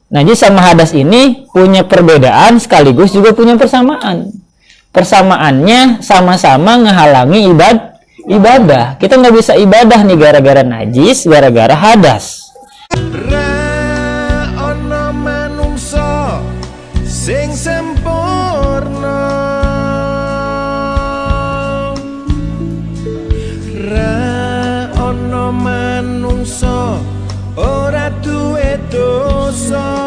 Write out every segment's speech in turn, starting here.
Najis sama hadas ini punya perbedaan sekaligus juga punya persamaan. Persamaannya sama-sama ngehalangi ibadah. Kita nggak bisa ibadah nih gara-gara najis, gara-gara hadas. Ana manungsa sing sempurna, ana manungsa ora duwe dosa.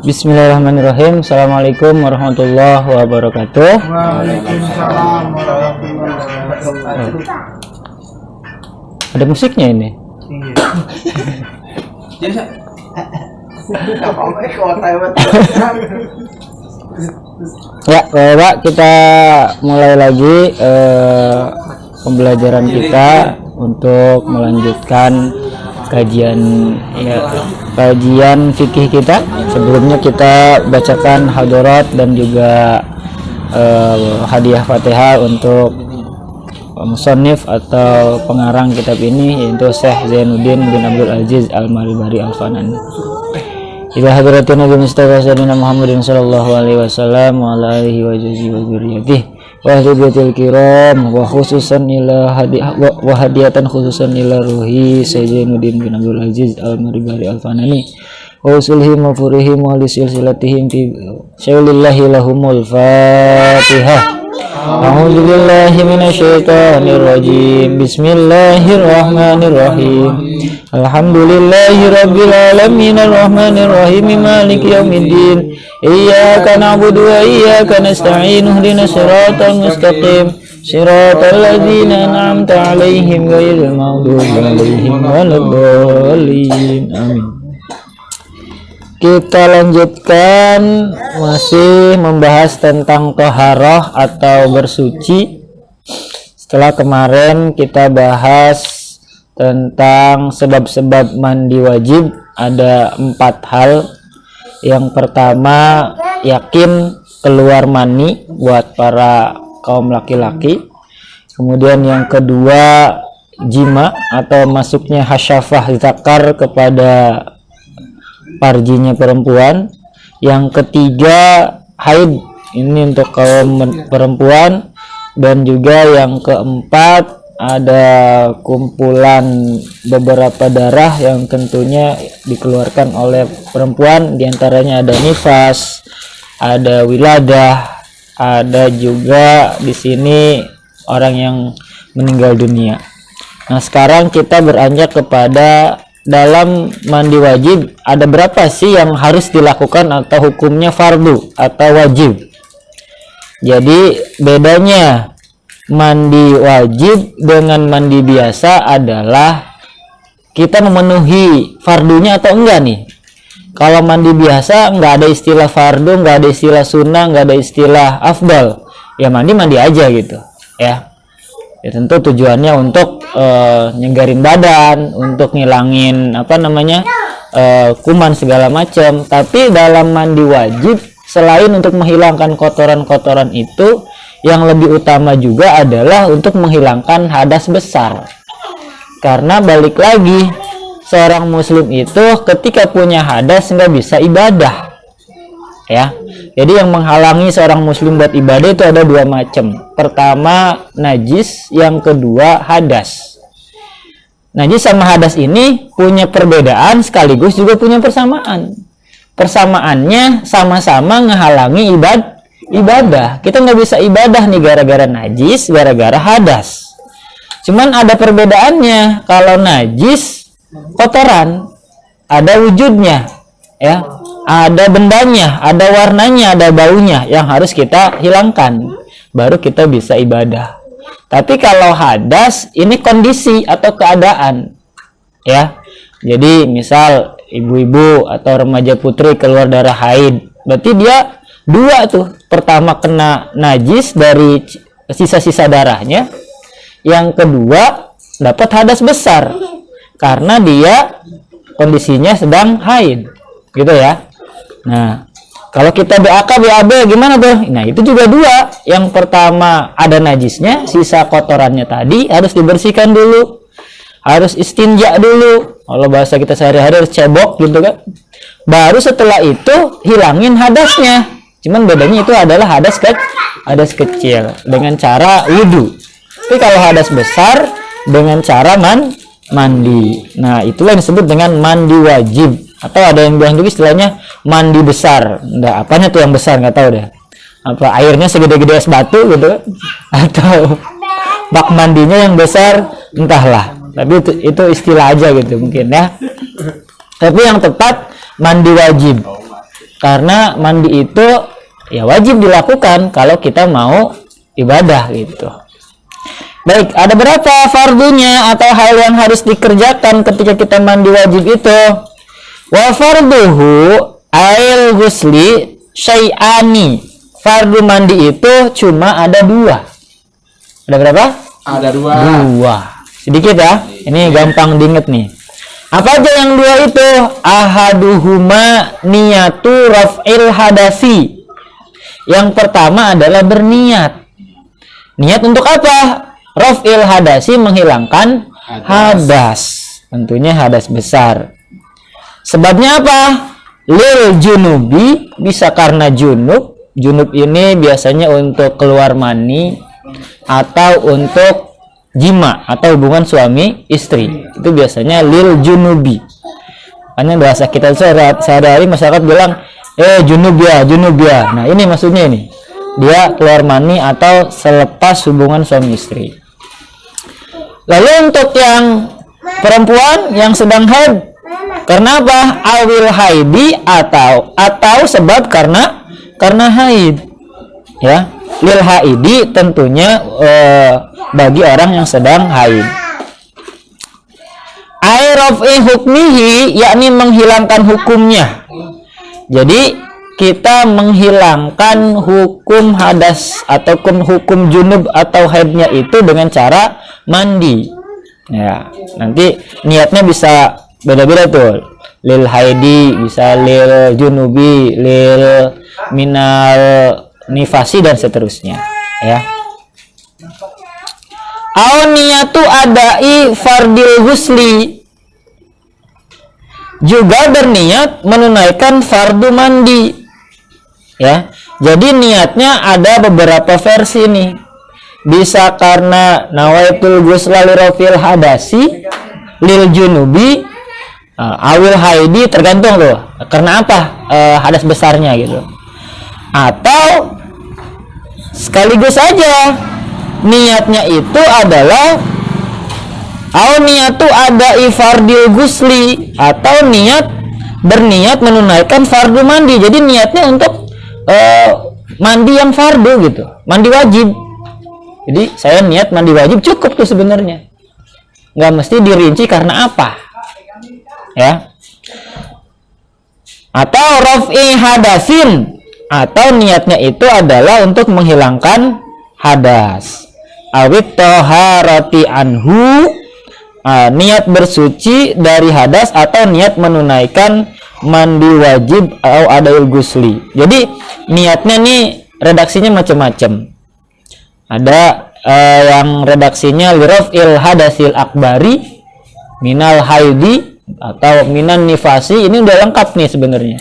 Bismillahirrahmanirrahim. Assalamualaikum warahmatullahi wabarakatuh. Waalaikumsalam warahmatullahi wabarakatuh. Ada musiknya ini. Ya, Bapak, kita mulai lagi pembelajaran kita untuk melanjutkan kajian fikih kita. Sebelumnya kita bacakan hadirat dan juga hadiah Fatihah untuk musannif atau pengarang kitab ini, yaitu Syekh Zainuddin bin Abdul Aziz Al-Maribari Al-Fanani. Ila hadratin Nabi Mustafa Sayyidina Muhammadin sallallahu alaihi wasallam wa ala alihi wa juz'i wa dzurriyyatihi wa ahliyatil kiram wa khususan ila hadiyatan khususan ila ruhi Zainuddin bin Abdul Aziz Al-Maribari Al-Fanani wa usulihim wa furihim wa li silsilatihim fi syaulillahi lahumul Fatihah. A'udzu billahi minasyaitonir rajim. Bismillahirrahmanirrahim. Alhamdulillahi rabbil alamin arrahmanir rahim maliki yaumiddin. Iyyaka na'budu wa iyyaka nasta'in ihdinas siratal mustaqim. Siratal ladzina an'amta 'alaihim ghairil maghdubi 'alaihim waladdallin. Amin. Kita lanjutkan masih membahas tentang toharoh atau bersuci. Setelah kemarin kita bahas tentang sebab-sebab mandi wajib, ada 4 hal. Yang pertama, yakin keluar mani buat para kaum laki-laki. Kemudian yang kedua, jima atau masuknya hasyafah zakar kepada farjinya perempuan. Yang ketiga, haid, ini untuk kaum perempuan. Dan juga yang keempat, ada kumpulan beberapa darah yang tentunya dikeluarkan oleh perempuan. Diantaranya ada nifas, ada wiladah, ada juga di sini orang yang meninggal dunia. Nah, sekarang kita beranjak kepada dalam mandi wajib, ada berapa sih yang harus dilakukan atau hukumnya fardu atau wajib. Jadi bedanya mandi wajib dengan mandi biasa adalah kita memenuhi fardunya atau enggak nih. Kalau mandi biasa nggak ada istilah fardu, nggak ada istilah sunnah, nggak ada istilah afdal, ya mandi aja gitu ya. Ya tentu tujuannya untuk nyegarin badan, untuk ngilangin kuman segala macam. Tapi dalam mandi wajib, selain untuk menghilangkan kotoran-kotoran itu, yang lebih utama juga adalah untuk menghilangkan hadas besar. Karena balik lagi, seorang muslim itu ketika punya hadas nggak bisa ibadah ya. Jadi yang menghalangi seorang muslim buat ibadah itu ada 2 macam. Pertama, najis, yang kedua hadas. Najis sama hadas ini punya perbedaan sekaligus juga punya persamaan. Persamaannya sama-sama ngehalangi ibadah. Kita nggak bisa ibadah nih gara-gara najis, gara-gara hadas. Cuman ada perbedaannya. Kalau najis, kotoran, ada wujudnya ya, ada bendanya, ada warnanya, ada baunya yang harus kita hilangkan, baru kita bisa ibadah. Tapi kalau hadas, ini kondisi atau keadaan ya. Jadi misal ibu-ibu atau remaja putri keluar darah haid, berarti dia 2 tuh. Pertama kena najis dari sisa-sisa darahnya. Yang kedua, dapat hadas besar karena dia kondisinya sedang haid, gitu ya. Nah, kalau kita BAK, BAB gimana tuh? Nah, itu juga dua. Yang pertama ada najisnya, sisa kotorannya tadi harus dibersihkan dulu. Harus istinja dulu. Kalau bahasa kita sehari-hari harus cebok gitu kan. Baru setelah itu hilangin hadasnya. Cuman bedanya itu adalah hadas kecil dengan cara wudhu. Tapi kalau hadas besar dengan cara mandi. Nah, itulah yang disebut dengan mandi wajib. Atau ada yang bilang juga istilahnya mandi besar. Nah, apanya tuh yang besar nggak tahu deh. Apa airnya segede-gede es batu gitu? Atau bak mandinya yang besar, entahlah. Tapi itu istilah aja gitu mungkin ya. Tapi yang tepat mandi wajib. Karena mandi itu ya wajib dilakukan kalau kita mau ibadah gitu. Baik, ada berapa fardunya atau hal yang harus dikerjakan ketika kita mandi wajib itu? Wa farduhu ail ghusli syai'ani. Fardu mandi itu cuma ada dua. Ada berapa? Ada dua. Dua. Sedikit ya. Ini gampang diinget nih. Apa aja yang dua itu? Ahaduhuma niyatu raf'il hadasi. Yang pertama adalah berniat. Niat untuk apa? Raf'il hadasi, menghilangkan hadas. Tentunya hadas besar. Sebabnya apa? Lil junubi, bisa karena junub. Junub ini biasanya untuk keluar mani atau untuk jima atau hubungan suami istri. Itu biasanya lil junubi. Hanya bahasa kita sehari-hari masyarakat bilang, junub ya, junub ya. Nah, ini maksudnya ini. Dia keluar mani atau selepas hubungan suami istri. Lalu untuk yang perempuan yang sedang haid, karena apa? Awil haidi atau sebab karena haid. Ya, lil haidi tentunya bagi orang yang sedang haid. Airafi hukmihi, yakni menghilangkan hukumnya. Jadi kita menghilangkan hukum hadas atau hukum junub atau haidnya itu dengan cara mandi. Ya, nanti niatnya bisa beda-beda tuh. Lil haidi, bisa lil junubi, lil minal nifasi dan seterusnya, ya. Au niyatu adai fardil ghusli, juga berniat menunaikan fardu mandi, ya. Jadi niatnya ada beberapa versi nih. Bisa karena nawaitul ghusla li rafil hadasi lil junubi, awil haidi, tergantung tuh karena apa hadas besarnya gitu. Atau sekaligus saja niatnya itu adalah niyatu ada ifardil ghusli, atau berniat menunaikan fardu mandi. Jadi niatnya untuk mandi yang fardu gitu, mandi wajib. Jadi saya niat mandi wajib cukup tuh sebenarnya, nggak mesti dirinci karena apa, ya. Atau raf'i hadasin, atau niatnya itu adalah untuk menghilangkan hadas. Awit toharati anhu, niat bersuci dari hadas atau niat menunaikan mandi wajib atau adail ghusli. Jadi niatnya nih redaksinya macam-macam. Ada yang redaksinya lirafil hadasil akbari minal haidi atau minan nifasi. Ini udah lengkap nih sebenarnya.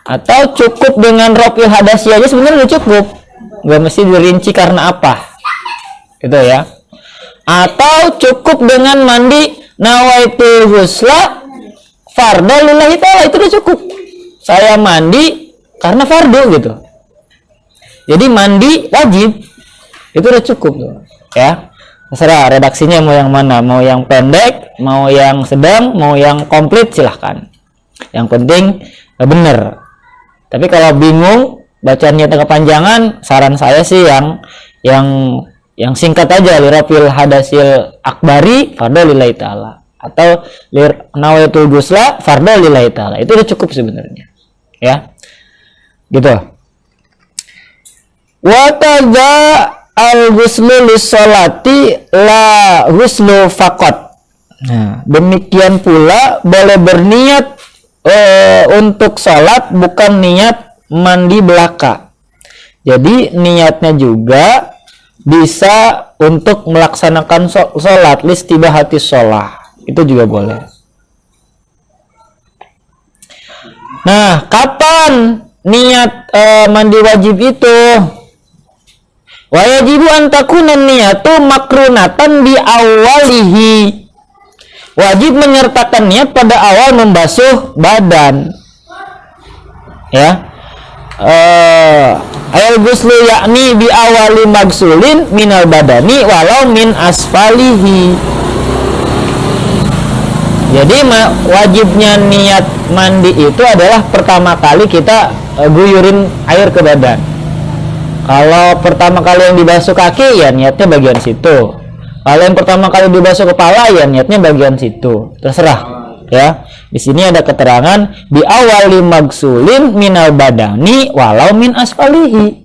Atau cukup dengan rafil hadasi aja sebenarnya udah cukup, nggak mesti dirinci karena apa, gitu ya. Atau cukup dengan mandi nawaitul ghusla fardu lillahi ta'ala, itu udah cukup. Saya mandi karena fardu gitu. Jadi mandi wajib itu udah cukup tuh, ya. Terserah redaksinya mau yang mana, mau yang pendek, mau yang sedang, mau yang komplit, silahkan. Yang penting bener. Tapi kalau bingung bacanya kepanjangan, saran saya sih yang singkat aja, lirafil hadasil akbari fardu lillahi ta'ala, atau nawaitul ghusla fardu lillahi ta'ala. Itu udah cukup sebenarnya, ya. Gitu. Wa kadza al-ghuslu lis-sholati la ghuslu faqat. Nah, demikian pula boleh berniat untuk sholat bukan niat mandi belaka. Jadi niatnya juga bisa untuk melaksanakan sholat, listibahati sholat, itu juga boleh. Nah, kapan niat mandi wajib itu? Wajibu antakuna niyatu makrunatan di awalihi. Wajib menyertakan niat pada awal membasuh badan. Ya. Ayal ghuslu yakni bi awali magsulin minal badani walau min asfalihi. Jadi wajibnya niat mandi itu adalah pertama kali kita guyurin air ke badan. Kalau pertama kali yang dibasuh kaki ya niatnya bagian situ. Kalau yang pertama kali dibasuh kepala ya niatnya bagian situ. Terserah. Ya, di sini ada keterangan bi awali magsulin minal badani walau min asfalihi.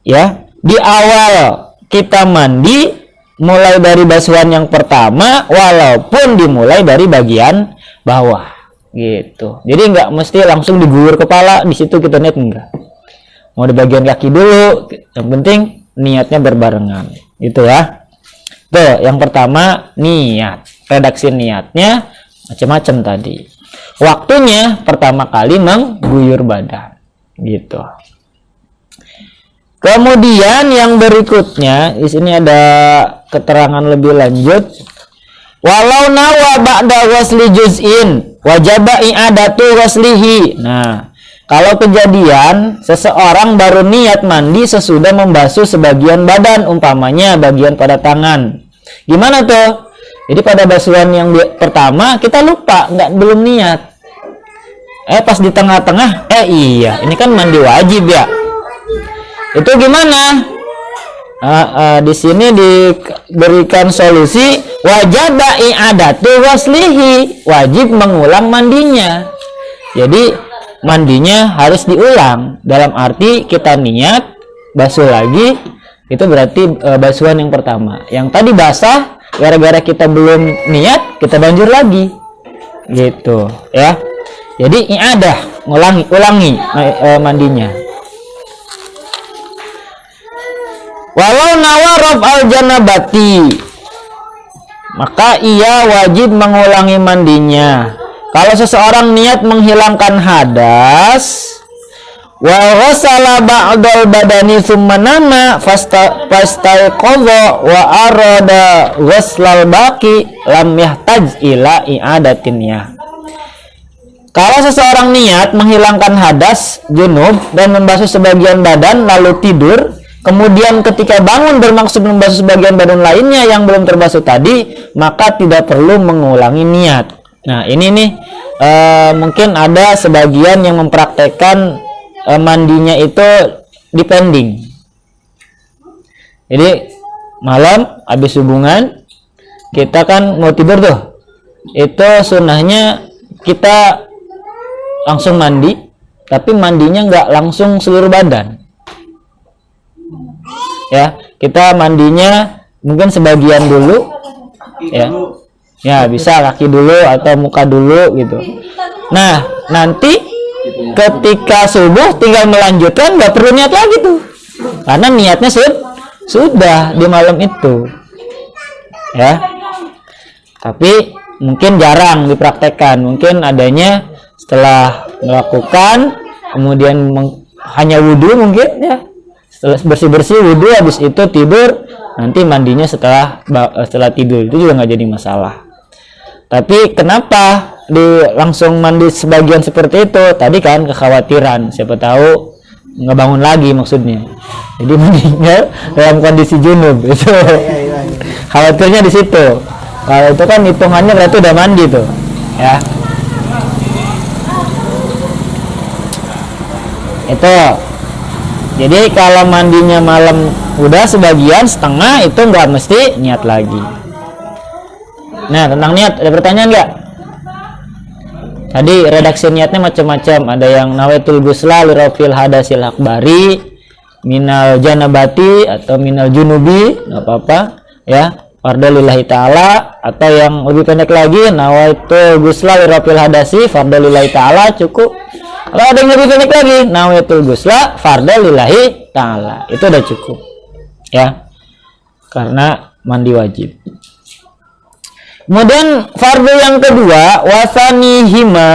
Ya, di awal kita mandi mulai dari basuhan yang pertama walaupun dimulai dari bagian bawah gitu. Jadi nggak mesti langsung diguyur kepala, di situ kita niat enggak. Mau di bagian kaki dulu, yang penting niatnya berbarengan. Gitu ya. Tuh, yang pertama niat. Redaksi niatnya macam-macam tadi. Waktunya pertama kali mengguyur badan. Gitu. Kemudian yang berikutnya, di sini ada keterangan lebih lanjut. Walau nawa ba'da ghusli juz'in wajaba i'adatu ghuslihi. Nah, kalau kejadian seseorang baru niat mandi sesudah membasuh sebagian badan, umpamanya bagian pada tangan. Gimana tuh? Jadi pada basuhan yang pertama kita lupa, belum niat. Pas di tengah-tengah, iya, ini kan mandi wajib ya. Itu gimana? Di sini diberikan solusi wajib i'adatu ghuslihi, wajib mengulang mandinya. Jadi mandinya harus diulang. Dalam arti kita niat basuh lagi, itu berarti basuhan yang pertama. Yang tadi basah gara-gara kita belum niat, kita banjur lagi. Gitu, ya. Jadi i'adah, ulangi mandinya. Walau nawarob al janabati, maka ia wajib mengulangi mandinya. Kalau seseorang niat menghilangkan hadas, wa ghasala ba'dal badani thumma nama fastaiqadha wa arada ghuslal baqi lam yahtaj ila i'adatin ya. Kalau seseorang niat menghilangkan hadas junub dan membasuh sebagian badan lalu tidur, kemudian ketika bangun bermaksud membasuh sebagian badan lainnya yang belum terbasuh tadi, maka tidak perlu mengulangi niat. Nah, ini nih mungkin ada sebagian yang mempraktekkan mandinya itu dipending. Jadi malam habis hubungan kita kan mau tidur tuh, itu sunnahnya kita langsung mandi, tapi mandinya nggak langsung seluruh badan. Ya, kita mandinya mungkin sebagian dulu, ya bisa kaki dulu atau muka dulu gitu. Nah, nanti ketika subuh tinggal melanjutkan, nggak perlu niat lagi tuh, karena niatnya sudah di malam itu, ya. Tapi mungkin jarang dipraktekkan, mungkin adanya setelah melakukan, kemudian hanya wudhu mungkin ya. Setelah bersih-bersih wudhu, habis itu tidur, nanti mandinya setelah tidur, itu juga nggak jadi masalah. Tapi kenapa langsung mandi sebagian seperti itu? Tadi kan kekhawatiran, siapa tahu nggak bangun lagi maksudnya. Jadi mandinya dalam kondisi junub itu. Khawatirnya di situ. Kalau itu kan hitungannya berarti udah mandi tuh, ya. Itu. Jadi kalau mandinya malam udah sebagian setengah, itu nggak mesti niat lagi. Nah, tentang niat ada pertanyaan nggak? Tadi redaksi niatnya macam-macam. Ada yang nawaitul ghusla li rafil hadasil akbari, minal janabati atau minal junubi nggak apa-apa ya, fardu lillahi ta'ala. Atau yang lebih pendek lagi, nawaitu ghusla lirafil hadasi fardu lillahi ta'ala, cukup. Kalau ada yang lebih pendek lagi, nawaitu ghusla fardu lillahi ta'ala, itu udah cukup ya, karena mandi wajib. Kemudian fardu yang kedua, wasanihima,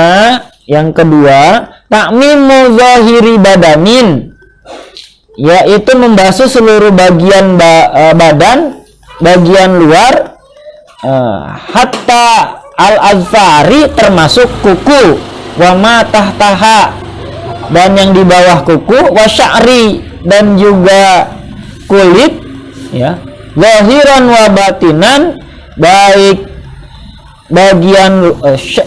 yang kedua takmimu zahiri badanin, yaitu membasuh seluruh bagian badan, bagian luar, hatta al-azfari, termasuk kuku, wa ma tahtaha, dan yang di bawah kuku, wa sya'ri, dan juga kulit ya, zahiran wa batinan, baik bagian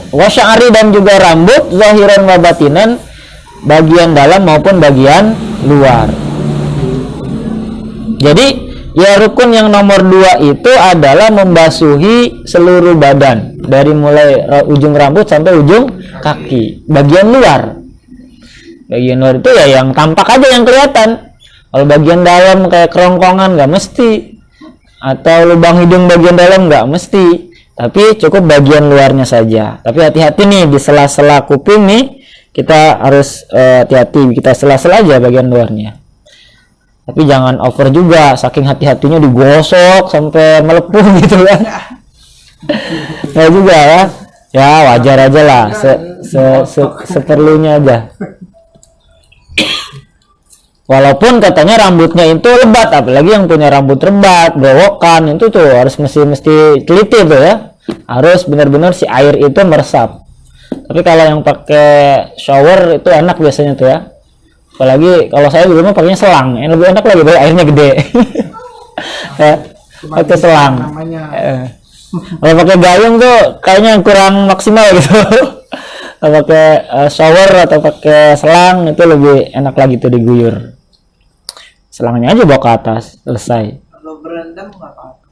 wa sya'ri dan juga rambut, zahiran wa batinan, bagian dalam maupun bagian luar. Jadi ya rukun yang nomor 2 itu adalah membasuhi seluruh badan, dari mulai ujung rambut sampai ujung kaki, bagian luar. Bagian luar itu ya yang tampak aja, yang kelihatan. Kalau bagian dalam kayak kerongkongan nggak mesti, atau lubang hidung bagian dalam nggak mesti, tapi cukup bagian luarnya saja. Tapi hati-hati nih, di sela-sela kuping nih kita harus hati-hati, kita sela-sela aja bagian luarnya. Tapi jangan over juga, saking hati-hatinya digosok sampai melepuh gitu kan. Nggak juga ya. Ya wajar aja lah, seperlunya aja. Walaupun katanya rambutnya itu lebat, apalagi yang punya rambut lebat, bewokan, itu tuh harus mesti teliti tuh ya. Harus benar-benar si air itu meresap. Tapi kalau yang pakai shower itu enak biasanya tuh ya. Apalagi kalau saya dulu mah pakainya selang, yang lebih enak lagi, biar airnya gede. Ya, pakai selang. Kalau pakai gayung tuh kayaknya kurang maksimal gitu. Kalau pakai shower atau pakai selang itu lebih enak lagi tuh diguyur. Selangnya aja bawa ke atas, selesai. Kalau berendam nggak apa-apa.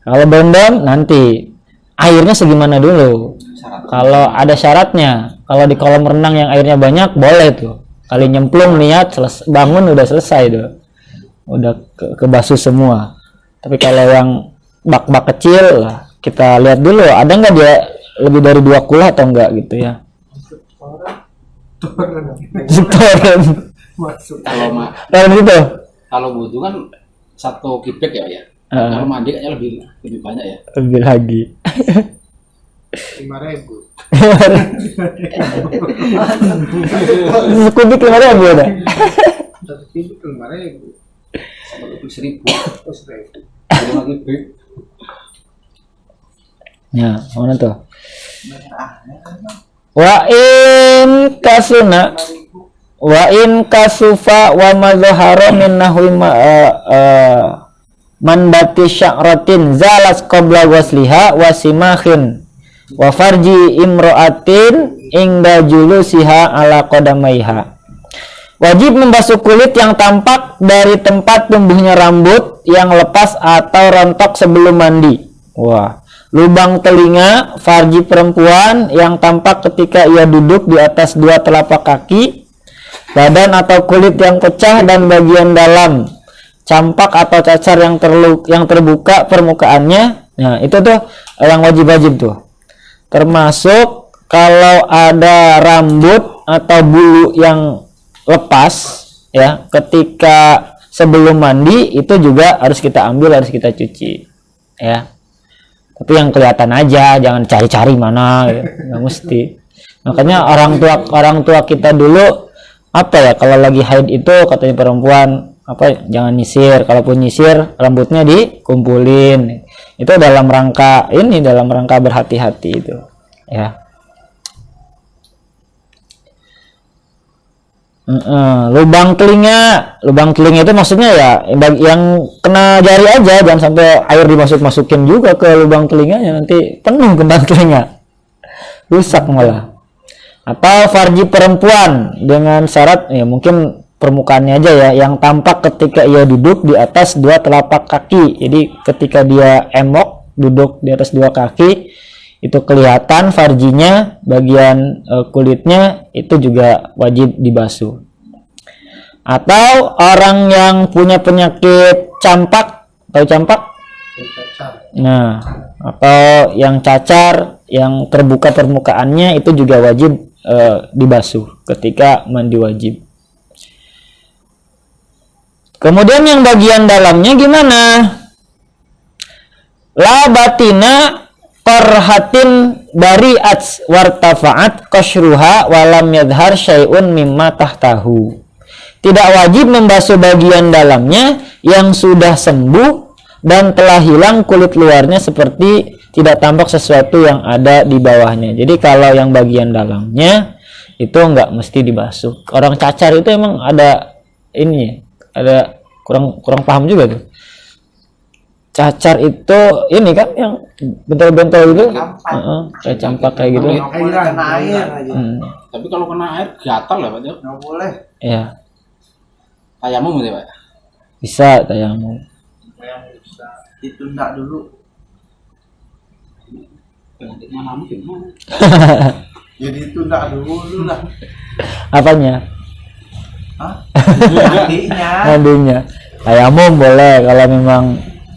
Kalau berendam nanti airnya segimana dulu. Kalau ada syaratnya, kalau di kolam renang yang airnya banyak boleh tuh. Kali nyemplung niat bangun udah selesai tuh. Udah kebasuh semua. Tapi kalau yang bak-bak kecil lah, kita lihat dulu ada nggak dia lebih dari 2 kula atau enggak gitu ya. Toren. Kalau itu Kalau butuh kan 1 kubik ya. Kalau mandi kayaknya lebih banyak ya. Lebih lagi. 5.000. Sekubik 5.000 ada. 1 kubik 5.000. 1.000. 1.000. 5 kubik. Ya, mana tuh? Wa in kasuna wa in kasufa wa mazhara min nahwi mandati sya'ratin zalas qabla wasliha wa simahin wa farji imra'atin ingda julusiha ala qadamaiha. Wajib membasuh kulit yang tampak dari tempat tumbuhnya rambut yang lepas atau rontok sebelum mandi. Wah, lubang telinga farji perempuan yang tampak ketika ia duduk di atas 2 telapak kaki, badan atau kulit yang pecah dan bagian dalam, campak atau cacar yang terbuka permukaannya. Nah, itu tuh yang wajib-wajib tuh. Termasuk kalau ada rambut atau bulu yang lepas ya, ketika sebelum mandi itu juga harus kita ambil, harus kita cuci ya. Tapi yang kelihatan aja, jangan cari-cari mana ya. Nggak mesti. Makanya orang tua kita dulu apa ya, kalau lagi haid itu katanya perempuan apa, jangan nyisir, kalaupun nyisir rambutnya dikumpulin. Itu dalam rangka berhati-hati itu ya. Lubang telinga itu maksudnya ya yang kena jari aja, jangan sampai air masukin juga ke lubang telinganya, nanti penuh kentang telinga, rusak malah. Atau farji perempuan dengan syarat ya mungkin permukaannya aja ya, yang tampak ketika ia duduk di atas 2 telapak kaki. Jadi ketika dia emok duduk di atas 2 kaki itu kelihatan farjinya, bagian kulitnya itu juga wajib dibasuh. Atau orang yang punya penyakit campak, tahu campak? Nah, atau yang cacar, yang terbuka permukaannya itu juga wajib dibasuh ketika mandi wajib. Kemudian yang bagian dalamnya gimana? La batina qarhatin bari'at wartafa'at qashruha walam yadhar syai'un mimma tahtahu. Tidak wajib membasuh bagian dalamnya yang sudah sembuh dan telah hilang kulit luarnya seperti tidak tampak sesuatu yang ada di bawahnya. Jadi kalau yang bagian dalamnya itu enggak mesti dibasuh. Orang cacar itu emang ada ini, ada kurang paham juga tuh. Cacar itu ini kan yang bentol-bentol itu, kayak campak kayak gitu. Kena air aja. Tapi kalau kena air gatal ya Pak Jo? Nggak boleh. Ya, Tayamum gitu Pak. bisa tayamum. Yang bisa ditunda dulu. Nanti mana mungkin mana? Jadi ditunda dulu lah. Apanya? Hah? Mandinya. Mandinya. Tayamum boleh kalau memang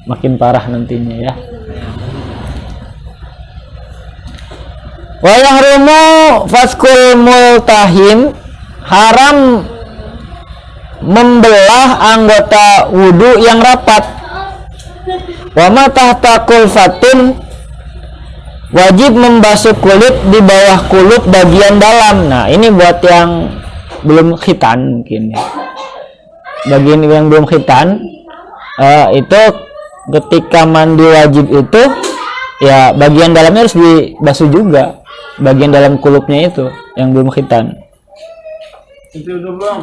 makin parah nantinya ya. Wa yahrumu faskul multahin, haram membelah anggota wudu yang rapat. Wa ma tahta kulfatin, wajib membasuh kulit di bawah kulit bagian dalam. Nah, ini buat yang belum khitan mungkin ya. Bagian yang belum khitan itu ketika mandi wajib itu ya bagian dalamnya harus dibasuh juga, bagian dalam kulupnya itu yang belum khitan. Itu udah belum?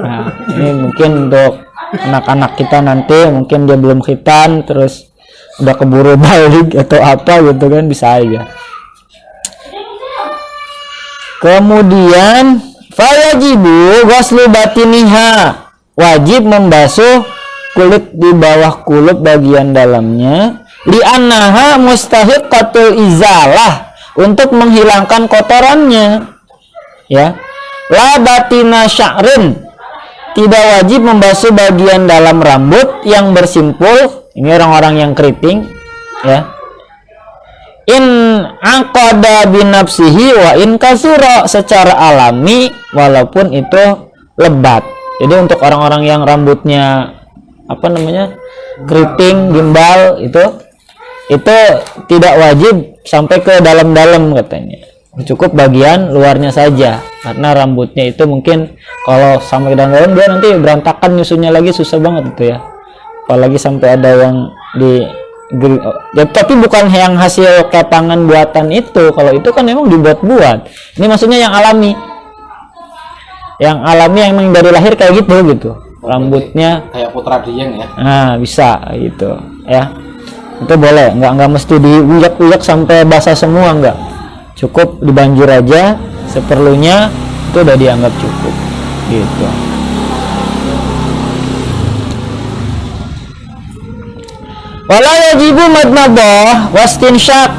Nah, ini mungkin untuk anak-anak kita nanti mungkin dia belum khitan terus udah keburu balik atau apa gitu kan, bisa aja. Kemudian fayajibu ghuslu batiniha, wajib membasuh kulit di bawah kulit bagian dalamnya, li'annaha mustahiqatul izalah, untuk menghilangkan kotorannya ya. La batina sya'rin, tidak wajib membasuh bagian dalam rambut yang bersimpul, ini orang-orang yang keriting ya. In aqada binafsihi wa in kasura, secara alami walaupun itu lebat. Jadi untuk orang-orang yang rambutnya apa namanya keriting, gimbal, itu tidak wajib sampai ke dalam-dalam katanya, cukup bagian luarnya saja, karena rambutnya itu mungkin kalau sampai ke dalam-dalam dia nanti berantakan, nyusunnya lagi susah banget itu ya, apalagi sampai ada yang di ya, tapi bukan yang hasil kepangan buatan itu. Kalau itu kan memang dibuat-buat, ini maksudnya yang alami yang emang dari lahir kayak gitu rambutnya Kayak Putra Dieng ya. nah bisa gitu ya, itu boleh, nggak mesti diuyak-uyak sampai basah semua, nggak, cukup dibanjur aja seperlunya, itu udah dianggap cukup gitu. Wala yajibu madmadah wastinsyak,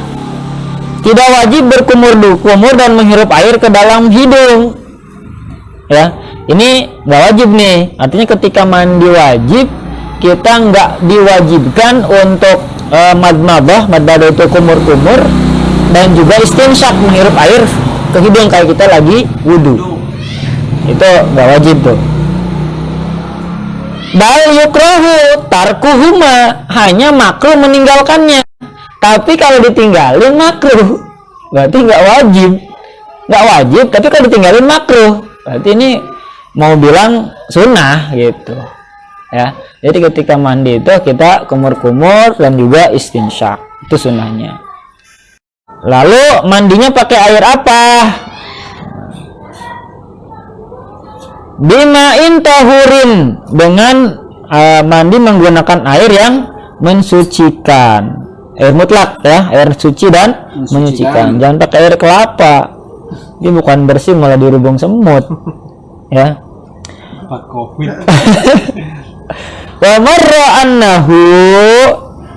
tidak wajib berkumur-kumur dan menghirup air ke dalam hidung ya. Ini nggak wajib nih, artinya ketika mandi wajib kita nggak diwajibkan untuk madmadah itu kumur-kumur, dan juga istinsyak menghirup air ke hidung kayak kita lagi wudu, itu nggak wajib tuh. Bal yukrahu tarkuhuma, hanya makruh meninggalkannya. Tapi kalau ditinggalin makruh, berarti nggak wajib, tapi kalau ditinggalin makruh, berarti ini mau bilang sunnah gitu ya. Jadi ketika mandi itu kita kumur-kumur dan juga istinsyak, itu sunnahnya. Lalu mandinya pakai air apa? Bima'in tahurin, dengan mandi menggunakan air yang mensucikan, air mutlak ya, air suci dan menyucikan. Jangan pakai air kelapa, ini bukan bersih malah dirubung semut ya. Covid. Wa marra annahu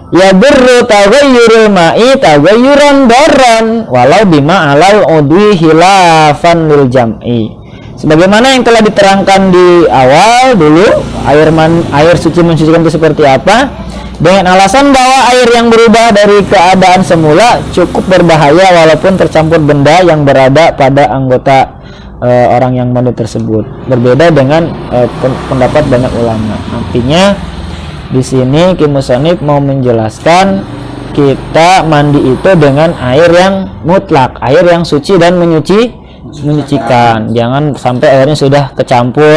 yadurru taghayyurul ma'i taghayyuran darran walau bima alal udwi hilafan lil jam'i. Sebagaimana yang telah diterangkan di awal dulu, air suci mensucikan itu seperti apa? Dengan alasan bahwa air yang berubah dari keadaan semula cukup berbahaya walaupun tercampur benda yang berada pada anggota orang yang mandi tersebut. Berbeda dengan pendapat banyak ulama. Artinya di sini Ki Musonib mau menjelaskan kita mandi itu dengan air yang mutlak, air yang suci dan menyucikan. Jangan sampai airnya sudah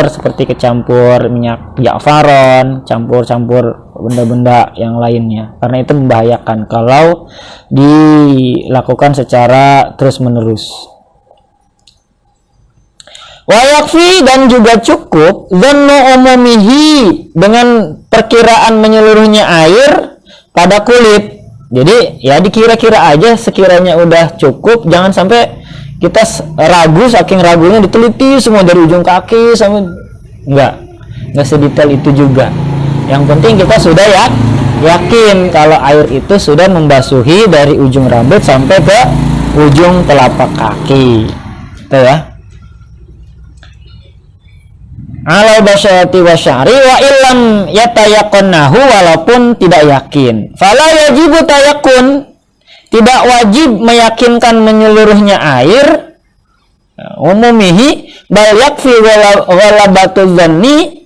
seperti kecampur minyak ja'faron, campur-campur benda-benda yang lainnya, karena itu membahayakan kalau dilakukan secara terus-menerus. Wa yakfi, dan juga cukup dhannu umumihi, dengan perkiraan menyeluruhnya air pada kulit. Jadi ya dikira-kira aja, sekiranya udah cukup, jangan sampai kita ragu, saking ragunya diteliti semua dari ujung kaki sampai enggak sedetail itu juga. Yang penting kita sudah yakin kalau air itu sudah membasuhi dari ujung rambut sampai ke ujung telapak kaki. Itu ya. Ala basyarati wa sya'ri wa illam yatayaqqanahu, walaupun tidak yakin. Fala yajibu tayaqqun, tidak wajib meyakinkan menyeluruhnya air. Umumihi bal yakfi ghalabatu dzanni,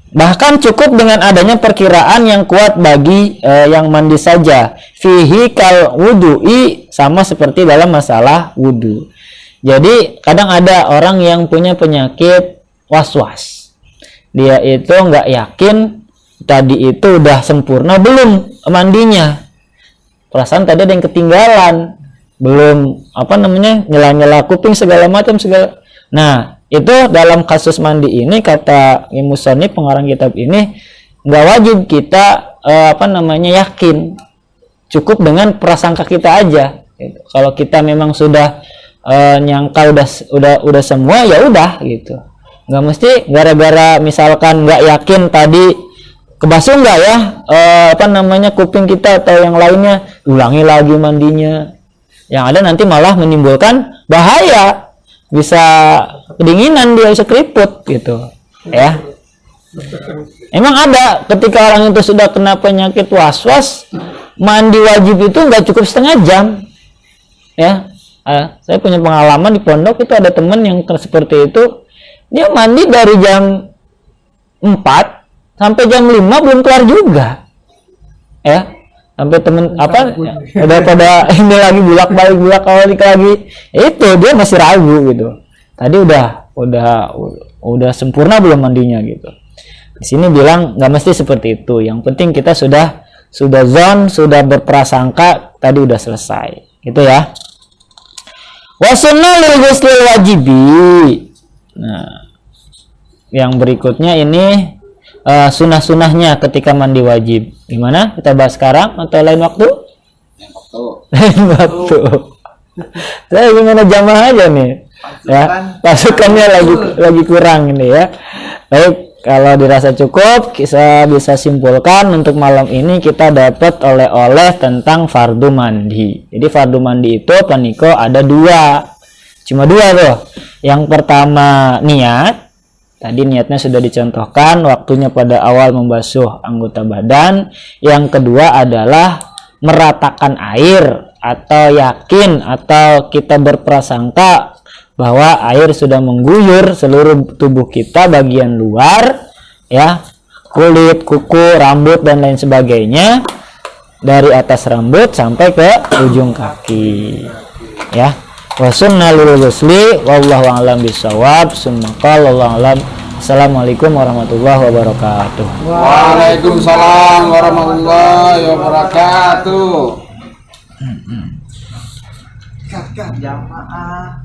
bahkan cukup dengan adanya perkiraan yang kuat bagi yang mandi saja. Fihi kal wudu'i, sama seperti dalam masalah wudu. Jadi kadang ada orang yang punya penyakit was-was, dia itu nggak yakin tadi itu udah sempurna belum mandinya, perasaan tadi ada yang ketinggalan, belum nyela-nyela kuping segala macam. Nah itu dalam kasus mandi ini, kata Musonib pengarang kitab ini, nggak wajib kita yakin, cukup dengan prasangka kita aja. Kalau kita memang sudah nyangka udah semua, ya udah gitu. Nggak mesti gara-gara misalkan nggak yakin tadi kebasuh nggak ya kuping kita atau yang lainnya, ulangi lagi mandinya. Yang ada nanti malah menimbulkan bahaya, bisa kedinginan, dia bisa keriput gitu ya. Emang ada ketika orang itu sudah kena penyakit was-was, mandi wajib itu nggak cukup setengah jam ya. Saya punya pengalaman di pondok, itu ada teman yang seperti itu. Dia mandi dari jam 4 sampai jam 5 belum keluar juga ya, sampai temen udah pada ini lagi bulak balik lagi, itu dia masih ragu gitu, tadi udah sempurna belum mandinya gitu. Di sini bilang nggak mesti seperti itu, yang penting kita sudah sudah berprasangka tadi udah selesai gitu ya. Wa sunnah lil ghuslil wajibi. Nah, yang berikutnya ini sunah-sunahnya ketika mandi wajib. Gimana? Kita bahas sekarang atau lain waktu? Lain waktu. Saya gimana jamaah aja nih. Ya, pasukannya lagi kurang ini ya. Baik, kalau dirasa cukup, kita bisa simpulkan untuk malam ini kita dapat oleh-oleh tentang fardu mandi. Jadi fardu mandi itu Paniko ada cuma dua tuh. Yang pertama niat, tadi niatnya sudah dicontohkan, waktunya pada awal membasuh anggota badan. Yang kedua adalah meratakan air, atau yakin atau kita berprasangka bahwa air sudah mengguyur seluruh tubuh kita, bagian luar ya, kulit, kuku, rambut dan lain sebagainya, dari atas rambut sampai ke ujung kaki ya. Wa sunnah lil ghusli wallahu a'lam bissawab. Summa qala wallahu a'lam. Assalamualaikum warahmatullahi wabarakatuh. Waalaikumsalam warahmatullahi wabarakatuh. Kakak jamaah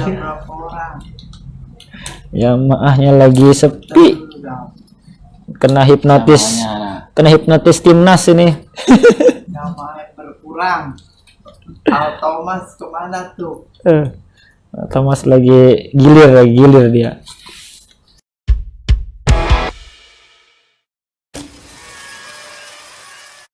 berapa orang? Jamaahnya lagi sepi. Kena hipnotis timnas ini. Jamaah berkurang. Thomas kemana tuh? Thomas lagi gilir dia.